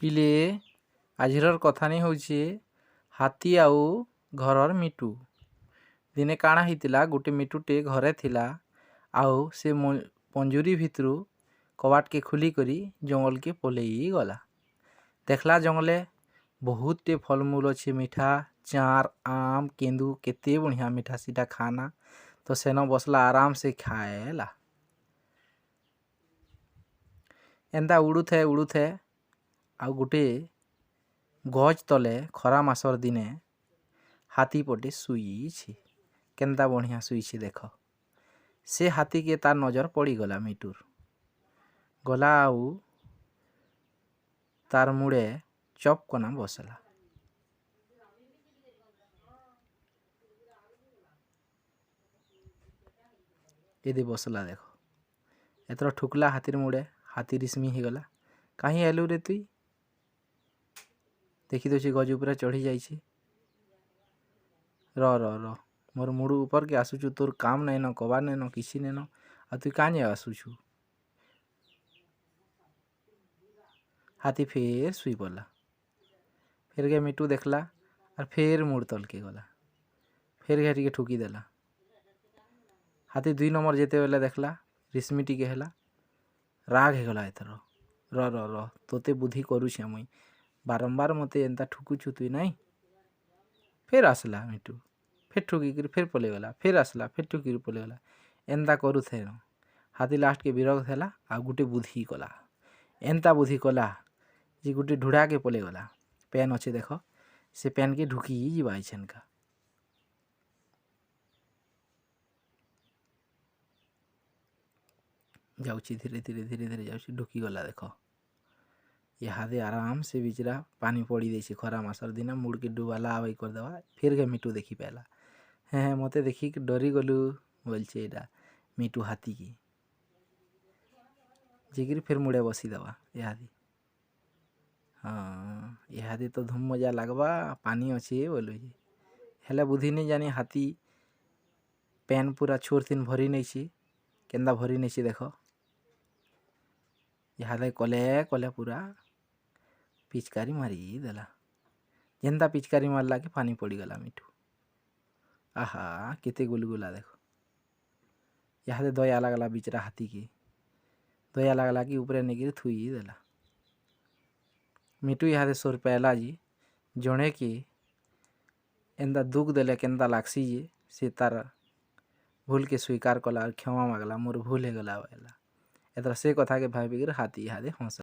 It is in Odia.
ପିଲେ ଆଜିର କଥାନି ହଉଛି ହାତୀ ଆଉ ଘରର ମିଟୁ। ଦିନେ କାଣା ହେଇଥିଲା, ଗୋଟେ ମିଟୁଟେ ଘରେ ଥିଲା ଆଉ ସେ ପଞ୍ଜୁରୀ ଭିତରୁ କବାଟକେ ଖୋଲିକରି ଜଙ୍ଗଲକେ ପଲେଇ ଗଲା। ଦେଖଲା ଜଙ୍ଗଲେ ବହୁତଟେ ଫଲମୂଲ ଅଛି, ମିଠା ଚାର ଆମ୍ କେନ୍ଦୁ କେତେ ବଢ଼ିଆ ମିଠା ସିଟା ଖାନା। ତ ସେନ ବସଲା ଆରାମ ସେ ଖାଏଲା। ଏନ୍ତା ଉଡ଼ୁଥାଏ ଆଉ ଗୋଟେ ଗଛ ତଲେ ଖରା ମାସର ଦିନେ ହାତୀ ପଟେ ଶୁଇଛି। କେନ୍ତା ବଢ଼ିଆ ଶୁଇଛି ଦେଖ। ସେ ହାତୀକେ ତାର ନଜର ପଡ଼ିଗଲା ମିଟୁର। ଗଲା ଆଉ ତାର ମୁଡ଼େ ଚପ କନା ବସଲା। ଏଦେ ବସଲା ଦେଖ। ଏଥର ଠୁକଲା ହାତୀର ମୁଡ଼େ। ହାତୀ ରିସ୍ମି ହେଇଗଲା। କାହିଁ ଆଇଲୁ ରେ ତୁଇ? ଦେଖି ଦଉଛି ଗଜ ଉପରେ ଚଢ଼ି ଯାଇଛି। ର ମୋର ମୁଡ଼ ଉପରକେ ଆସୁଛୁ, ତୋର କାମ ନାଇଁନ, କବାର ନାଇଁନ, କିଛି ନାଇଁନ, ଆଉ ତୁଇ କାଁ ଯାଏ ଆସୁଛୁ? ହାତୀ ଫେର ଶୁଇ ପଡ଼ିଲା। ଫେରକେ ମିଟୁ ଦେଖଲା আর ফের মুড় তলকে গলা। ফের ঘাটিকে ঠুকি দেলা। হাতী 2 নম্বর যেতেবেলে দেখলা রিস্মি টিকে হেলা। রাগ ହେଇଗଲା ଏଥର। ର ତୋତେ ବୁଦ୍ଧି କରୁଛେ ମୁଇଁ, ବାରମ୍ବାର ମତେ ଏନ୍ତା ଠୁକୁଛୁ ତୁଇ ନାଇଁ। ଫେର ଆସିଲା ମିଟୁ, ଫେର ଠୁକିକିରି ଫେର ପଲେଇଗଲା, ଫେର ଆସିଲା, ଫେର ଠୁକିକିରି ପଲେଇଗଲା। ଏନ୍ତା କରୁଥାଏ। ହାତୀ ଲାଷ୍ଟକେ ବିରକ୍ତ ହେଲା ଆଉ ଗୋଟେ ବୁଦ୍ଧି କଲା। ଏନ୍ତା ବୁଦ୍ଧି କଲା ଯେ ଗୋଟେ ଢୁଡ଼ାକେ ପଲେଇଗଲା। ପେନ୍ ଅଛି ଦେଖ, ସେ ପେନ୍କେ ଢୁକି ଯିବା ଏଛେନକା। ଯାଉଛି ଧୀରେ ଧୀରେ ଯାଉଛି, ଢୁକିଗଲା ଦେଖ। ଇହାଦେ ଆରାମ ସେ ବିଚରା ପାନି ପଡ଼ି ଦେଇଛି ଖରା ମାସର ଦିନ। ମୁଡ଼କେ ଡୁବାଲା ଆବାଇ କରିଦେବା। ଫେରକେ ମିଟୁ ଦେଖି ପାଇଲା। ହେଁ ମତେ ଦେଖିକି ଡରି ଗଲୁ ବୋଲছে ଏଇଟା ମିଟୁ ହାତୀକି। ଯାଇକିରି ଫେର ମୁଡ଼େ ବସିଦେବା ଇହାଦେ। ହଁ ଇହାଦେ ତ ଧୁମ ମଜା ଲାଗବା, ପାନି ଅଛି ବୋଲୁଛି। ହେଲେ ବୁଦ୍ଧି ନେଇ ଜାନି ହାତୀ ପେନ୍ ପୁରା ଛୋର ଥିନ ଭରି ନେଇଛି। କେନ୍ତା ଭରି ନେଇଛି ଦେଖ। ଇହାଦେ କଲେ ପୁରା ପିଚକାରୀ ମାରି ଦେଲା। ଯେନ୍ତା ପିଚକାରୀ ମାରଲା କି ପାନି ପଡ଼ିଗଲା ମିଟୁ। ଆହା କେତେ ଗୁଲଗୁଲା ଦେଖ। ଇହାଦେ ଦୟା ଲାଗଲା ବିଚରା ହାତୀକି। ଦୟା ଲାଗଲା କି ଉପରେ ନେଇକିରି ଥୁଇ ଦେଲା। ମିଟୁ ଇହାଦେ ସୋର ପାଇଲା ଯେ ଜଣେ କି ଏନ୍ତା ଦୁଃଖ ଦେଲେ କେନ୍ତା ଲାଗ୍ସି ଯେ ସେ ତାର ଭୁଲକେ ସ୍ୱୀକାର କଲା, କ୍ଷମା ମାଗଲା, ମୋର ଭୁଲ ହେଇଗଲା ବୋଇଲା। ଏଥର ସେ କଥାକେ ଭାବିକିରି ହାତୀ ଇହାଦେ ହଁସ